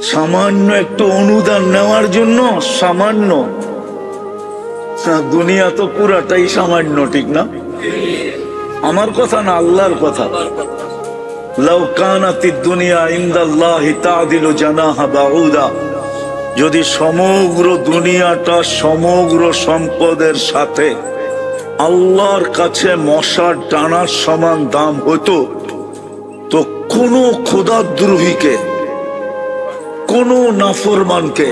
সামান্য একটু অনুদান নেওয়ার জন্য সামান্য, দুনিয়া তো পুরাটাই সামান্য, ঠিক না? আমার কথা না, আল্লাহর কথা। লাউ কানাতিদ দুনিয়া ইনদাল্লাহি তাদিলু জানাহা বাউদা, যদি সমগ্র দুনিয়াটা সমগ্র সম্পদের সাথে আল্লাহর কাছে মশার ডানার সমান দাম হতো, তো কোন খোদাদ্রোহীকে, কোন নাফরমানকে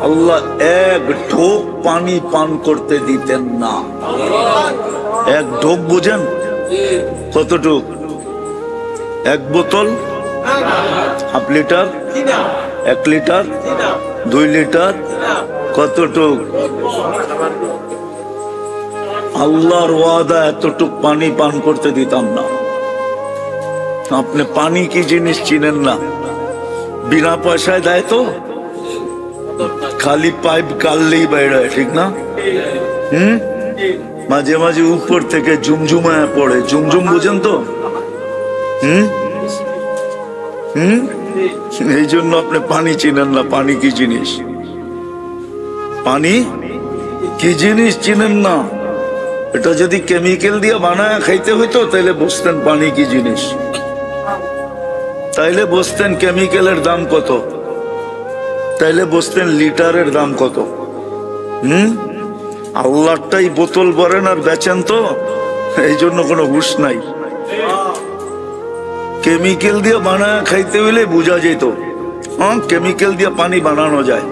আল্লাহ এক ঢোক পানি পান করতে দিতেন না। এক ঢোক বুঝেন কতটুক? এক বোতল, হাফ লিটার, 1 লিটার, 2 লিটার, কতটুক? আল্লাহর ওয়াদা এতটুক পানি পান করতে দিতাম না। আপনি পানি কি জিনিস চিনেন না? বিনা পয়সায় দেয় তো, খালি পাইপ কাটলেই বাইরে, ঠিক না? মাঝে মাঝে উপর থেকে ঝুমঝুমায় পড়ে, ঝুমঝুম বুঝেন তো? এই জন্য আপনি পানি চিনেন না। পানি কি জিনিস? পানি কি জিনিস চিনেন না। এটা যদি কেমিক্যাল দিয়ে বানায় খাইতে হইতো তাহলে বুঝতেন পানি কি জিনিস, তাইলে বুঝতেন কেমিক্যালের দাম কত, তাইলে বুঝতেন লিটারের দাম কত। আল্লাহটাই বোতল ভরেন আর বেচেন তো, এই জন্য কোনো হুঁশ নাই। কেমিক্যাল দিয়ে বানায় খাইতে হইলে বোঝা যেত, হ্যাঁ কেমিক্যাল দিয়ে পানি বানানো যায়,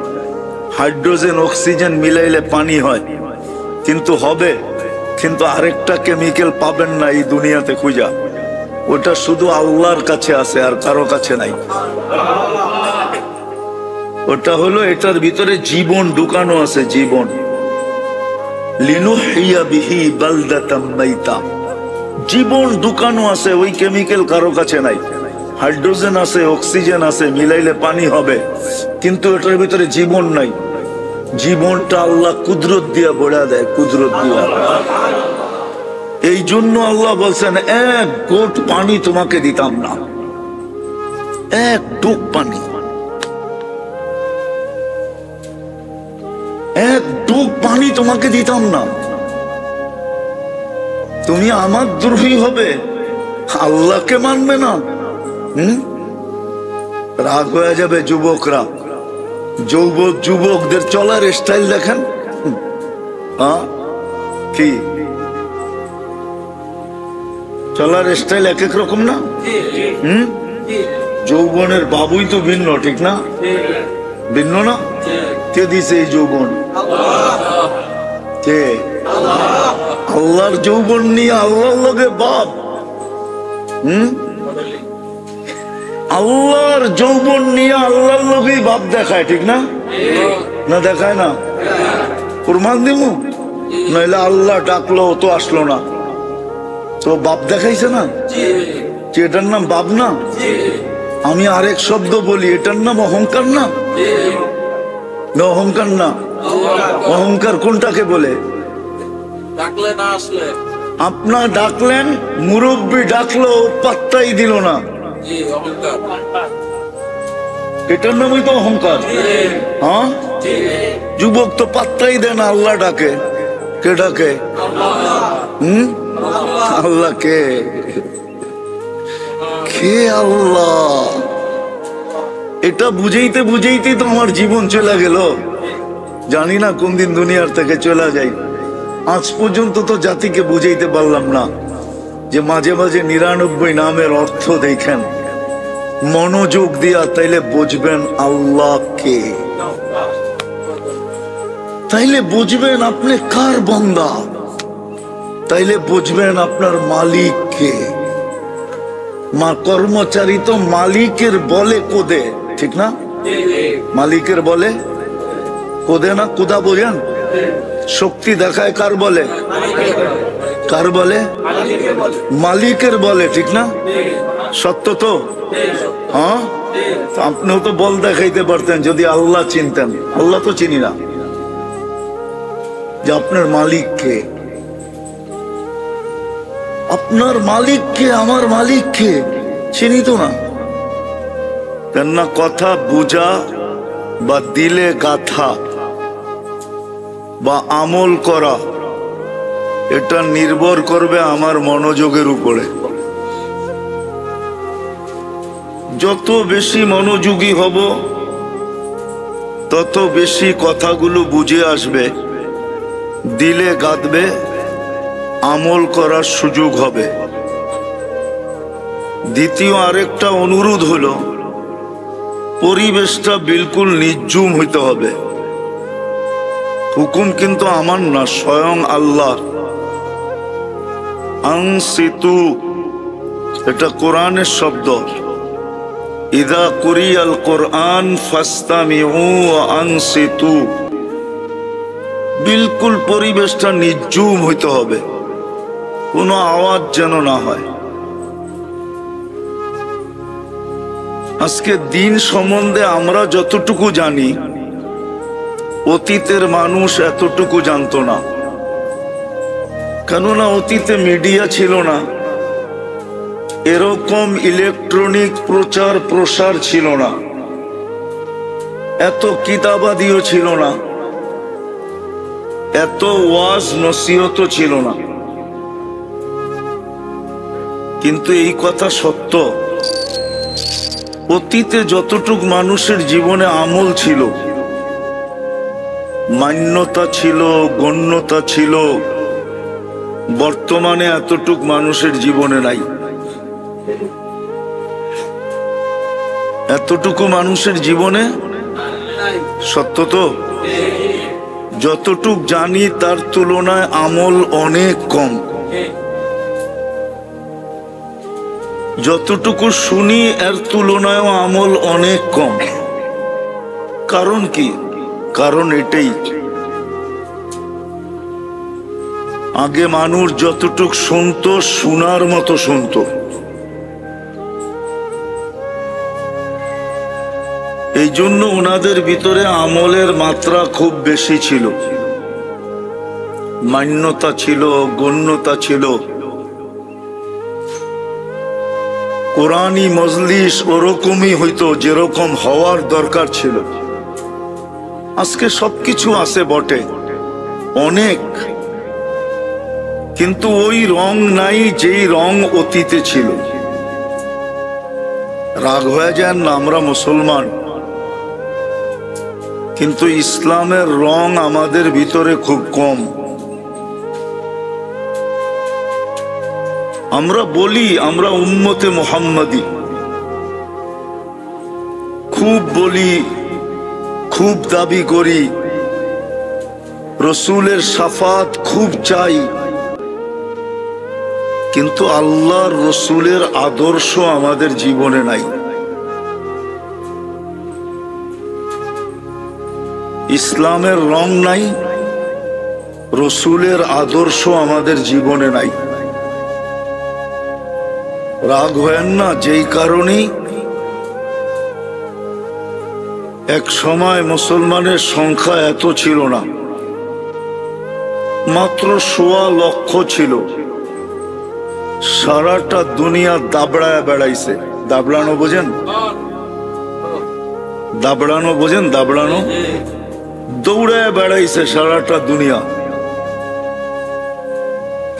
হাইড্রোজেন অক্সিজেন মিলাইলে পানি হয়, কিন্তু হবে, কিন্তু আরেকটা কেমিক্যাল পাবেন না এই দুনিয়াতে খুঁজা। ওটা শুধু আল্লাহর কাছে আছে, আর কারো কাছে নাই। ওটা হলো এটার ভিতরে জীবন ঢুকানো আছে, জীবন। লিনুহিয়া বিহি বালদাতাম মাইতা, জীবন ঢুকানো আছে, ওই কেমিক্যাল কারো কাছে নাই। হাইড্রোজেন আছে, অক্সিজেন আছে, মিলাইলে পানি হবে, কিন্তু এটার ভিতরে জীবন নাই। জীবনটা আল্লাহ কুদরত দিয়া বড়া দেয়, কুদরত দিয়া। এই জন্য আল্লাহ বলছেন এক ঘোট পানি তোমাকে দিতাম না, এক ঢোক পানি, এক ঢোক পানি তোমাকে দিতাম না। তুমি আমার দ্রোহী হবে, আল্লাহকে মানবে না। রাগ হয়ে যাবে যুবকরা। যুবকদের চলার স্টাইল দেখেন, কি চলার স্টাইল এক এক রকম না? যৌবনের বাবুই তো ভিন্ন, ঠিক না? ভিন্ন না? কে দিছে এই যৌবন? কে? আল্লাহর যৌবন নিয়ে আল্লাহর লগে বাপ। আল্লাহর যৌবন নিয়ে আল্লাহর লগেই বাপ দেখায়, ঠিক না? না দেখায় না? প্রমাণ দিমু, নইলে আল্লাহ ডাকলো তো আসলো না, তো বাপ দেখাইছে না? এটার নাম বাপ না? আমি আরেক শব্দ বলি, এটার নাম অহংকার না? অহংকার না? অহংকার কোনটাকে বলে? আপনার ডাকলেন, মুরব্বী ডাকলো, পাত্তাই দিল না, এটার নামই তো অহংকার। হ্যাঁ, যুবক তো পাত্তাই দেন, আল্লাহ ডাকে। কে ডাকে? আল্লাহ। কে? কে আল্লাহ? এটা বুঝাইতে বুঝাইতেই তো আমার জীবন চলে গেল। জানি না কোন দিন দুনিয়ার থেকে চলে যাই। আজ পর্যন্ত তো জাতিকে বুঝাইতে পারলাম না যে মাঝে মাঝে 99 নামের অর্থ দেখেন মনোযোগ দিয়া, তাইলে বুঝবেন আল্লাহ কে, তাইলে বুঝবেন আপনি কার বান্দা, তাইলে বুঝবেন আপনার মালিক কে। মা কর্মচারী তো মালিকের বলে কোদে, ঠিক না? মালিকের বলে কোদে না? কোদা বোঝেন? শক্তি দেখায় কার বলে? কার বলে? মালিকের বলে, ঠিক না? সত্য তো? হ্যাঁ, আপনিও তো বল দেখাইতে পারতেন যদি আল্লাহ চিনতেন। আল্লাহ তো চিনি না। যে আপনার মালিক কে, আপনার মালিক কে, আমার মালিক কে চিনি তো না। কেননা কথা বুঝা বা দিলে গাথা বা আমল করা এটা নির্ভর করবে আমার মনোযোগের উপরে। যত বেশি মনোযোগী হব তত বেশি কথাগুলো বুঝে আসবে, দিলে গাঁথবে, আমল করার সুযোগ হবে। দ্বিতীয় আরেকটা অনুরোধ হলো, পরিবেশটা বিলকুল নির্জুম হইতে হবে। হুকুম কিন্তু আমার না, স্বয়ং আল্লাহ। আনসিতু, এটা কোরআনের শব্দ। ইদা কুরিয়াল কোরআন ফাস্তামিউ ওয়া আনসিতু, বিলকুল পরিবেশটা নির্জুম হইতে হবে, কোনো আওয়াজ যেন না হয়। আজকে দিন সম্বন্ধে আমরা যতটুকু জানি, অতীতের মানুষ এতটুকু জানতো না। কেননা অতীতে মিডিয়া ছিল না, এরকম ইলেকট্রনিক প্রচার প্রসার ছিল না, এত কিতাবাদিও ছিল না, এত ওয়াজ নসিহত ছিল না। কিন্তু এই কথা সত্য, অতীতে যতটুক মানুষের জীবনে আমল ছিল, মান্যতা ছিল, গণ্যতা ছিল, বর্তমানে এতটুক মানুষের জীবনে নাই। এতটুকু মানুষের জীবনে সত্য তো? যতটুক জানি তার তুলনায় আমল অনেক কম। যতটুকু শুনি এর তুলনায়ও আমল অনেক কম। কারণ কি? কারণ এটাই, আগে মানুষ যতটুক শুনতো শোনার মতো শুনতো। এই জন্য ওনাদের ভিতরে আমলের মাত্রা খুব বেশি ছিল, মান্যতা ছিল, গণ্যতা ছিল। কোরআনী মজলিস ওরকমই হইতো যেরকম হওয়ার দরকার ছিল। আজকে সবকিছু আছে বটে, অনেক, কিন্তু ওই রং নাই যেই রং অতীতে ছিল। রাগ হয়ে যান না, আমরা মুসলমান, কিন্তু ইসলামের রং আমাদের ভিতরে খুব কম। আমরা বলি আমরা উম্মতে মুহাম্মাদি, খুব বলি, খুব দাবি করি, রসুলের শাফাত খুব চাই, কিন্তু আল্লাহর রসুলের আদর্শ আমাদের জীবনে নাই। ইসলামের রং নাই, রসুলের আদর্শ আমাদের জীবনে নাই। রাগ হয় না, যেই কারণেই এক সময় মুসলমানের সংখ্যা এত ছিল না, মাত্র 1.25 লক্ষ ছিল। সারাটা দুনিয়া দাবড়ায় বেড়াইছে। দাবড়ানো বোঝেন? দাবড়ানো বোঝেন? দাবড়ানো, দৌড়ায় বেড়াইছে সারাটা দুনিয়া।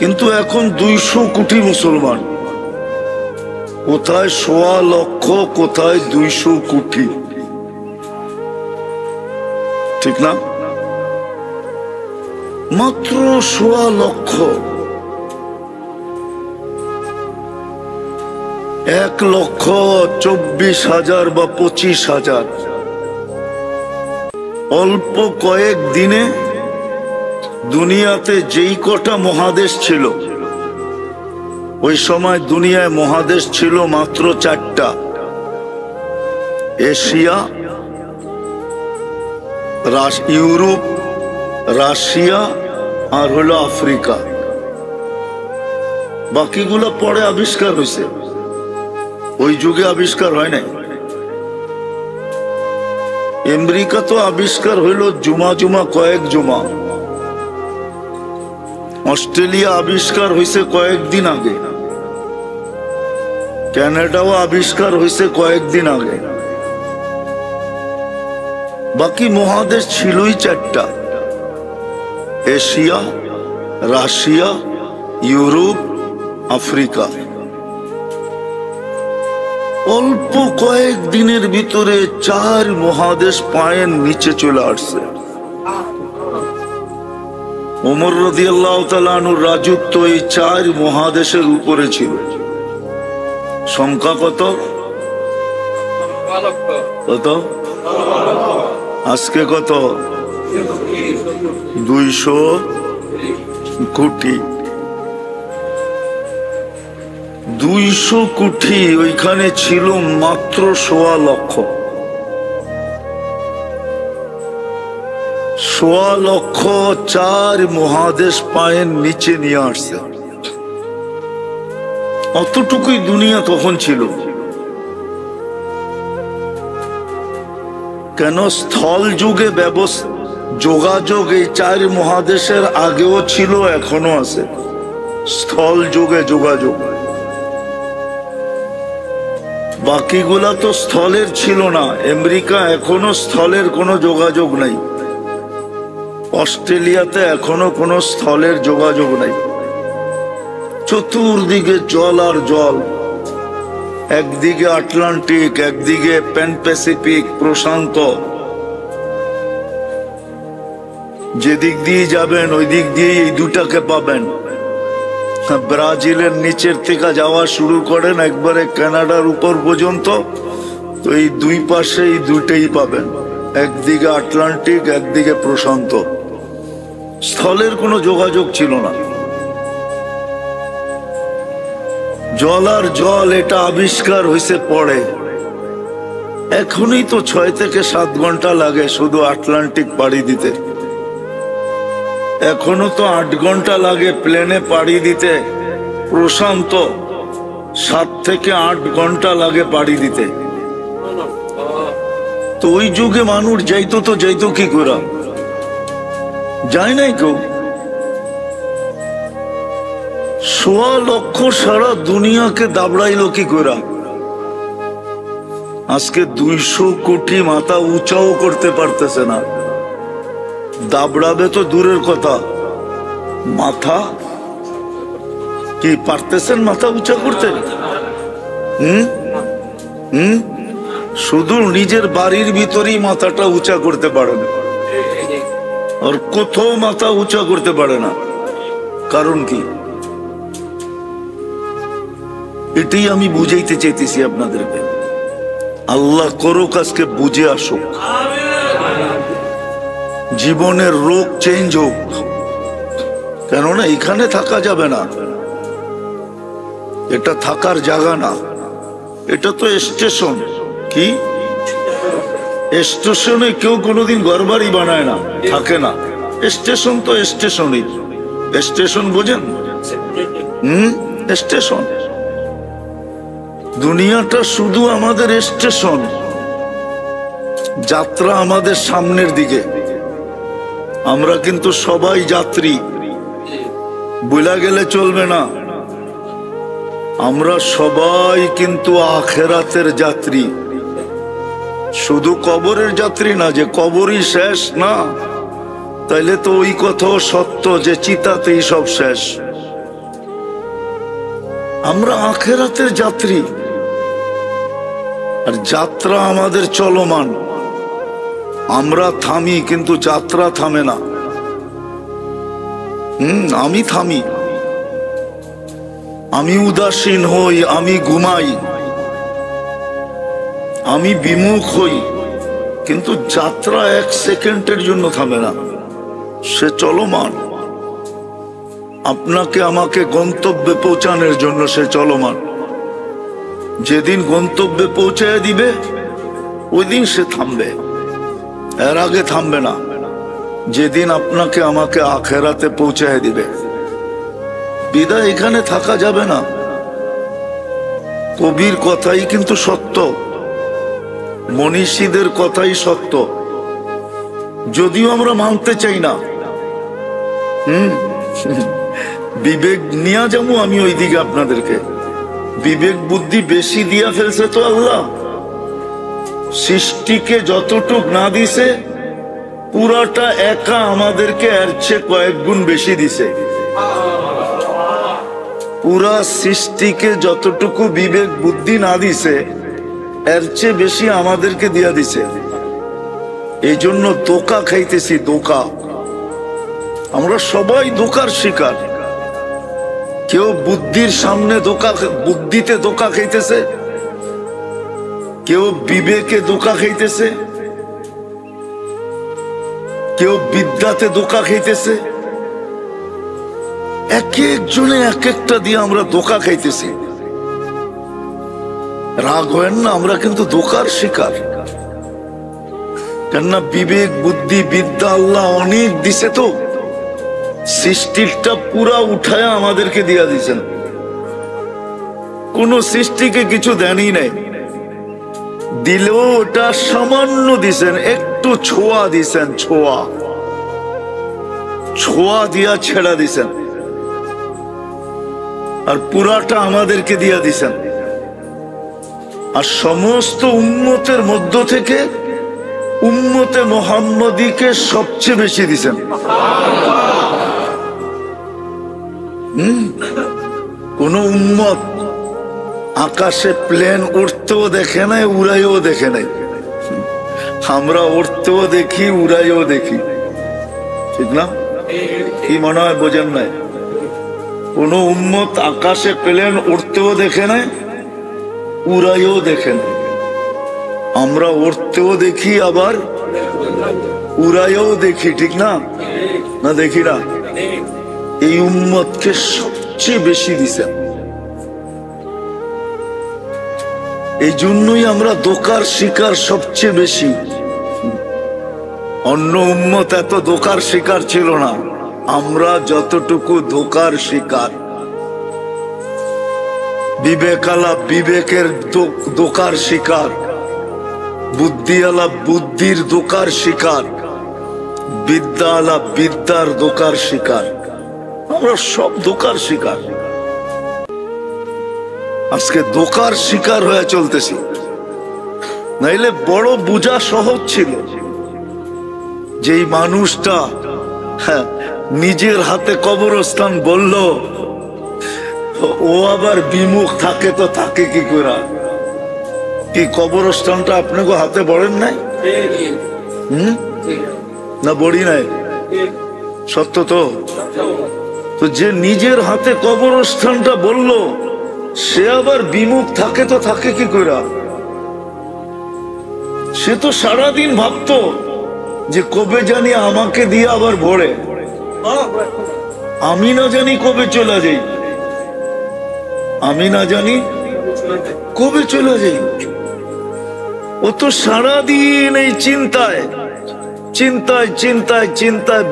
কিন্তু এখন 200 কোটি মুসলমান। কোথায় 1.25 লক্ষ, কোথায় 200 কোটি, ঠিক না? মাত্র 1.25 লক্ষ। 1,24,000 বা 25,000। অল্প কয়েক দিনে দুনিয়াতে যেই কটা মহাদেশ ছিল, ওই সময় দুনিয়ায় মহাদেশ ছিল মাত্র 4টা: এশিয়া, ইউরোপ, রাশিয়া আর হলো আফ্রিকা। বাকিগুলো পরে আবিষ্কার হয়েছে, ওই যুগে আবিষ্কার হয় নাই। আমেরিকা তো আবিষ্কার হইল কয়েক জুমা। অস্ট্রেলিয়া আবিষ্কার হয়েছে কয়েকদিন আগে, কানাডাও আবিষ্কার হয়েছে কয়েকদিন আগে। বাকি মহাদেশ ছিলই চারটা, এশিয়া, রাশিয়া, ইউরোপ, আফ্রিকা। অল্প কয়েক দিনের ভিতরে 4 মহাদেশ পায়ের নিচে চলে আসছে। ওমর রাদিয়াল্লাহু তাআলা আনহুর রাজত্ব এই 4 মহাদেশের উপরে ছিল। সংখ্যা কত? কত? আজকে কত? 200 কোটি। 200 কোটি, ওইখানে ছিল মাত্র 1.25 লক্ষ। 1.25 লক্ষ 4 মহাদেশ পায়ের নিচে নিয়ে আসছে। অতটুকুই দুনিয়া তখন ছিল। কেন? স্থল যুগে যোগাযোগ এই 4 মহাদেশের আগেও ছিল, এখনো আছে। স্থল যুগে যোগাযোগ, বাকিগুলা তো স্থলের ছিল না। আমেরিকা এখনো স্থলের কোনো যোগাযোগ নাই, অস্ট্রেলিয়াতে এখনো কোনো স্থলের যোগাযোগ নাই। চতুর্দিকে জল আর জল, একদিকে আটলান্টিক, একদিকে প্যান প্যাসিফিক, প্রশান্ত। যেদিক দিয়ে যাবেন ওই দিক দিয়ে এই দুটাকে পাবেন। ব্রাজিলের নিচের থেকে যাওয়া শুরু করেন একবারে কানাডার উপর পর্যন্ত, তো এই দুই পাশে এই দুইটাই পাবেন, একদিকে আটলান্টিক, একদিকে প্রশান্ত। স্থলের কোনো যোগাযোগ ছিল না। জল আর জল এটা আবিষ্কার হয়েছে পরে। এখনই তো 6 থেকে 7 ঘন্টা লাগে শুধু আটলান্টিক পাড়ি দিতে। এখনো তো 8 ঘন্টা লাগে প্লেনে পাড়ি দিতে। প্রশান্ত 7 থেকে 8 ঘন্টা লাগে পাড়ি দিতে। তো ওই যুগে মানুষ যাইতো কি করে? যায় নাই কেউ। 1.25 লক্ষ সারা দুনিয়াকে দাবড়াইলো কি করে? আজকে 200 কোটি মাথা উঁচাও করতে পারতেছে না। দাবড়াবে তো দূরের কথা, মাথা কি পারতেছেন মাথা উঁচা করতে? শুধু নিজের বাড়ির ভিতরেই মাথাটা উঁচা করতে পারে না, আর কোথাও মাথা উঁচা করতে পারে না। কারণ কি? এটাই আমি বুঝাইতে চাইতেছি আপনাদেরকে। আল্লাহ করুক আজকে বুঝে আসুক, জীবনের রোগ চেঞ্জ হোক। কেননা এখানে থাকা যাবে না, এটা থাকার জায়গা না, এটা তো স্টেশন। কি স্টেশনে কেউ কোনোদিন ঘরবাড়ি বানায় না, থাকে না। স্টেশন তো স্টেশনই। স্টেশন বোঝেন? স্টেশন। দুনিয়াটা শুধু আমাদের স্টেশন। যাত্রা আমাদের সামনের দিকে, আমরা কিন্তু সবাই যাত্রী। ভুলা গেলে চলবে না, আমরা সবাই কিন্তু আখেরাতের যাত্রী। শুধু কবরের যাত্রী না, যে কবরই শেষ না, তাইলে তো ওই কথাও সত্য যে চিতাতেই সব শেষ। আমরা আখেরাতের যাত্রী, আর যাত্রা আমাদের চলমান। আমরা থামি কিন্তু যাত্রা থামে না। আমি থামি, আমি উদাসীন হই, আমি ঘুমাই, আমি বিমুখ হই, কিন্তু যাত্রা 1 সেকেন্ডের জন্য থামে না, সে চলমান। আপনাকে আমাকে গন্তব্যে পৌঁছানোর জন্য সে চলমান। যেদিন গন্তব্যে পৌঁছায় দিবে ওই দিন সে থামবে, এর আগে থামবে না। যেদিন আপনাকে আমাকে আখেরাতে পৌঁছায় দিবে, বিদায় এখানে থাকা যাবে না। কবির কথাই কিন্তু সত্য, মনীষীদের কথাই সত্য, যদিও আমরা মানতে চাই না। বিবেক নিয়ে যাবো আমি ওই দিকে আপনাদেরকে। বিবেক বুদ্ধি বেশি দিয়া ফেলছে তো আল্লাহ। সৃষ্টিকে যতটুক না দিছে পুরাটা একা আমাদেরকে এর চেয়ে কয়েক গুণ বেশি দিছে। পুরা সৃষ্টিকে যতটুকু বিবেক বুদ্ধি না দিছে এর চেয়ে বেশি আমাদেরকে দিয়া দিছে। এই জন্য ধোঁকা খাইতেছি, ধোঁকা। আমরা সবাই ধোঁকার শিকার। কেউ বুদ্ধির সামনে ধোঁকা, বুদ্ধিতে ধোঁকা খাইতেছে, কেউ বিবেকে ধোঁকা খাইতেছে, কেউ বিদ্যাতে ধোঁকা খাইতেছে। এক একজনে এক একটা দিয়ে আমরা ধোঁকা খাইতেছি। রাগ হয় না, আমরা কিন্তু ধোঁকার শিকার। কেননা বিবেক বুদ্ধি বিদ্যা আল্লাহ অনেক দিছে, তো সৃষ্টিটা পুরা উঠায় আমাদেরকে দিয়া দিছেন। কোন সৃষ্টিকে কিছু দেনই নাই, দিলেও ওটা সামান্য দিছেন, একটু ছোঁয়া দিছেন, ছোঁয়া ছোঁয়া দিয়া ছেড়া দিছেন, আর পুরাটা আমাদেরকে দিয়া দিছেন। আর সমস্ত উম্মতের মধ্য থেকে উম্মতে মুহাম্মদীকে সবচেয়ে বেশি দিছেন। কোন উম্মত আকাশে প্লেন উড়তেও দেখে নাই, উড়াইও দেখে নাই। আমরা উড়তেও দেখি, উড়াইও দেখি, ঠিক না? কি মনে হয় বোঝেন নাই? কোন উম্মত আকাশে প্লেন উড়তেও দেখে নাই, উড়াইও দেখে নাই। আমরা উড়তেও দেখি, আবার উড়াইও দেখি, ঠিক না? না দেখি না? এই উম্মতকে সবচেয়ে বেশি দিছেন। এই জন্যই আমরা ধোঁকার শিকার সবচেয়ে বেশি। অন্য উম্মত এত ধোঁকার শিকার ছিল না, আমরা যতটুকু ধোঁকার শিকার। বিবেক আলা বিবেকের ধোঁকার শিকার, বুদ্ধি আলা বুদ্ধির ধোঁকার শিকার, বিদ্যা আলা বিদ্যার ধোঁকার শিকার। আমরা সব ধোঁকার শিকার। আজকে ধোঁকার শিকার হয়ে চলতেছি। নাইলে বড় বোঝা সহজ ছিল। যেই মানুষটা নিজের হাতে কবরস্থান বলল, ও আবার বিমুখ থাকে, তো থাকে কি করে? কি কবরস্থানটা আপনাকে হাতে বড়েন নাই? না বড়ি নাই? সত্য তো। তো যে নিজের হাতে কবরস্থানটা বলল, সে আবার বিমুখ থাকে, তো থাকে কি করে? সে তো সারাদিন ভাবতো যে কবে জানি আমাকে দিয়ে আবার ভরে, আমি না জানি কবে চলে যাই, আমি না জানি কবে চলে যাই। ও তো সারাদিন এই চিন্তায় চিন্তায় চিন্তায় চিন্তায়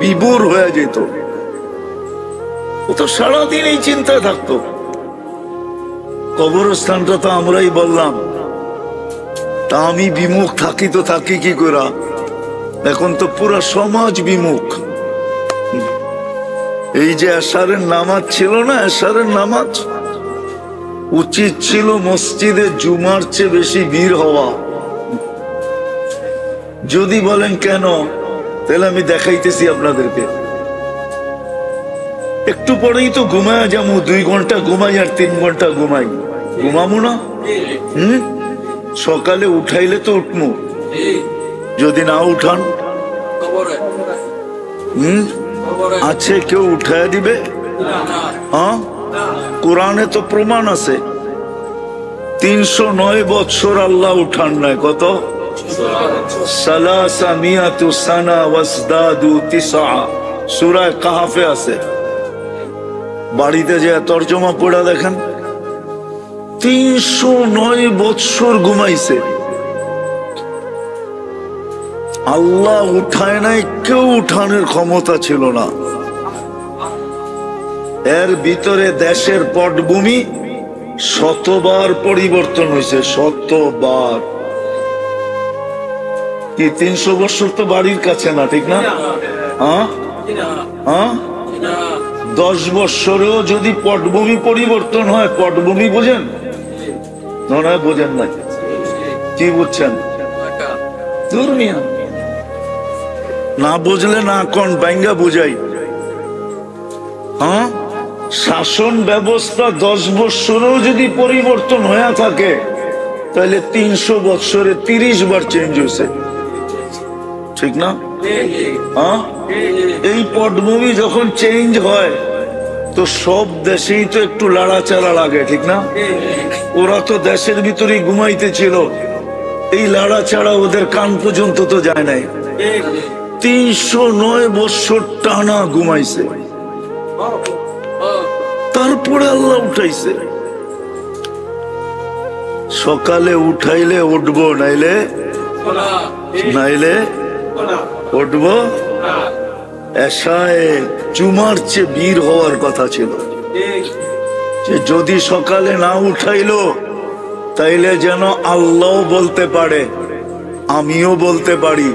বিমূর হয়ে যেত। ও তো সারাদিন এই চিন্তায় থাকতো। কবরস্থানটা তো আমরাই বললাম, তা আমি বিমুখ থাকি, তো থাকি কি করে? এখন তো পুরো সমাজ বিমুখ। এই যে এশারের নামাজ ছিল না, এশারের নামাজ উচিত ছিল মসজিদে জুমার চেয়ে বেশি ভিড় হওয়া। যদি বলেন কেন, তাহলে আমি দেখাইতেছি আপনাদেরকে। একটু পরেই তো ঘুমায় যাবো, 2 ঘন্টা ঘুমাই আর 3 ঘন্টা ঘুমাই, ঘুমাবো না? সকালে উঠাইলে তো উঠবো, যদি না উঠান আছে কেউ উঠায় দিবে? হ্যাঁ, কোরআনে তো প্রমাণ আছে। 309 বৎসর আল্লাহ উঠান নাই। কত? সালাসা মিয়াতু সানা ওয়াজদাদু তিসআ, সূরা কাহফে আছে। বাড়িতে যে তর্জমা পড়া দেখেন, 309 বৎসর ঘুমাইছে। আল্লাহ উঠায় নাই, কেউ উঠানোর ক্ষমতা ছিল না। এর ভিতরে দেশের পটভূমি শতবার পরিবর্তন হয়েছে, শতবার। কি 300 বছর তো বাড়ির কাছে না, ঠিক না? হ্যাঁ হ্যাঁ, 10 বছরেও যদি পটভূমি পরিবর্তন হয়, পটভূমি বোঝেন? নয় বোঝেন না, কি বুঝছেন? দুর্মিয়া না বুঝলে না কোন ব্যাঙ্গা বুঝাই। হ্যাঁ, শাসন ব্যবস্থা 10 বৎসরেও যদি পরিবর্তন হয়ে থাকে তাহলে 300 বৎসরে 30 বার চেঞ্জ হয়েছে, ঠিক না? হ্যাঁ, এই পটভূমি যখন চেঞ্জ হয় তো সব দেশেই তো একটু লাড়াচাড়া লাগে, ঠিক না? ওরা তো দেশের ভিতরেই ঘুমাইতেছিল, এই লাড়াচাড়া ওদের কান পর্যন্ত তো যায় নাই। 309 বৎসর টানা ঘুমাইছে, তারপরে আল্লাহ উঠাইছে। সকালে উঠাইলে উঠবো, নাইলে উঠবো। এশায় জুমার চেয়ে বীর হওয়ার কথা ছিল, যে যদি সকালে না উঠাইলো তাইলে যেন আল্লাহ বলতে পারে, আমিও বলতে পারি।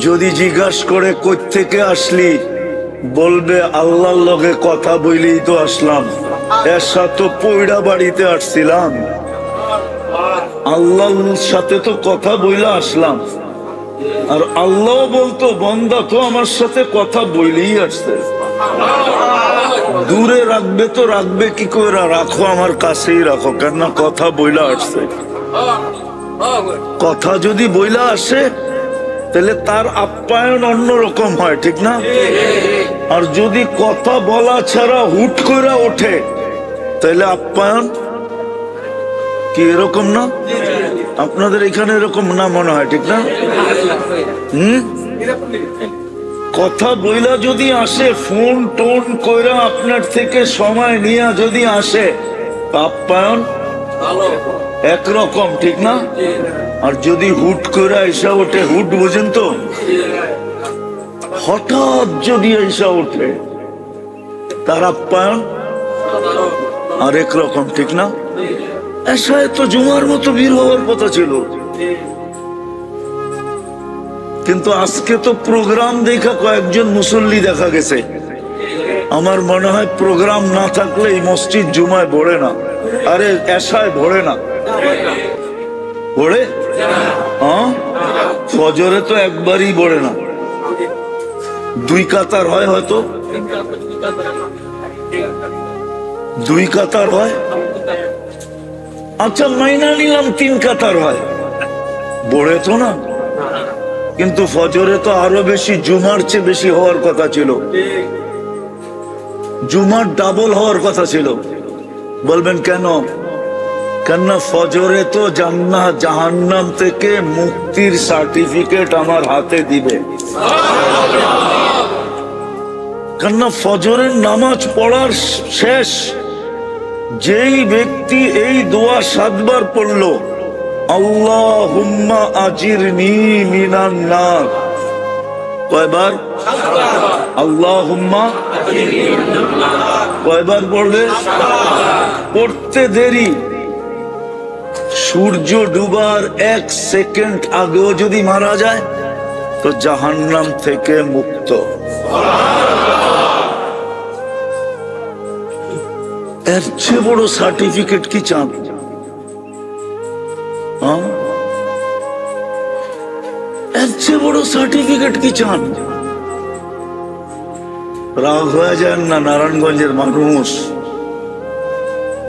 যদি জিজ্ঞাসা করে কই থেকে আসলি, বলবে আল্লাহর লগে কথা বইলেই তো আসলাম, এর সাথে পয়ড়া বাড়িতে আসছিলাম, আল্লাহর সাথে তো কথা বইলা আসলাম। আর আল্লাহ বলতো বান্দা তো আমার সাথে কথা বইলেই আসছে, দূরে রাখবে তো রাখবে কি করে, রাখো আমার কাছেই রাখো, কেন কথা বইলা আসছে। কথা যদি বইলা আসে তাহলে তার আপ্যায়ন অন্যরকম হয়, ঠিক না? আর যদি কথা বলা ছাড়া হুট করে ওঠে তাহলে আপ্যায়ন কি এরকম না? আপনাদের এখানে এরকম না মনে হয়, ঠিক না? কথা বইলা যদি আসে, ফোন টোন কইরা আপনার থেকে সময় নিয়ে যদি আসে, আপ্যায়ন একরকম, ঠিক না? আর যদি হুট করে এসা ওঠে, হুট বুঝেন তো, হঠাৎ যদি এসা ওঠে তার আপ্যায়ন আরেক রকম, ঠিক না? এসায় তো জুমার মতো বীর হওয়ার কথা ছিল, কিন্তু আজকে তো প্রোগ্রাম দেখা কয়েকজন মুসল্লি দেখা গেছে। আমার মনে হয় প্রোগ্রাম না থাকলে এই মসজিদ জুমায় ভরে না, আরে এসায় ভরে না, ভরে? হ্যাঁ, ফজরে তো একবারই ভরে না, 2 কাতার হয়, হয়তো 2 কাতার হয়। আচ্ছা মাইনা নিলাম 3 কাতার হয়, ভরে তো না। কিন্তু ফজরে তো আরো বেশি, জুমার চেয়ে বেশি হওয়ার কথা ছিল, জুমার ডাবল হওয়ার কথা ছিল। বলবেন কেন? কেননা ফজরে তো জান্নাত জাহান্নাম থেকে মুক্তির সার্টিফিকেট আমার হাতে দিবে। কেননা ফজরের নামাজ পড়ার শেষ যেই ব্যক্তি এই দোয়া 7 বার পড়লো, আল্লাহুম্মা আজিরনি মিনান নার, কয়বার? আল্লাহুম্মা কয়বার পড়বে? পড়তে দেরি, সূর্য ডুবার 1 সেকেন্ড আগেও যদি মারা যায় তো জাহান্নাম থেকে মুক্ত। এর চেয়ে বড় সার্টিফিকেট কি চান? এর চেয়ে বড় সার্টিফিকেট কি চান? রাগ হয়ে যান না, নারায়ণগঞ্জের মানুষ।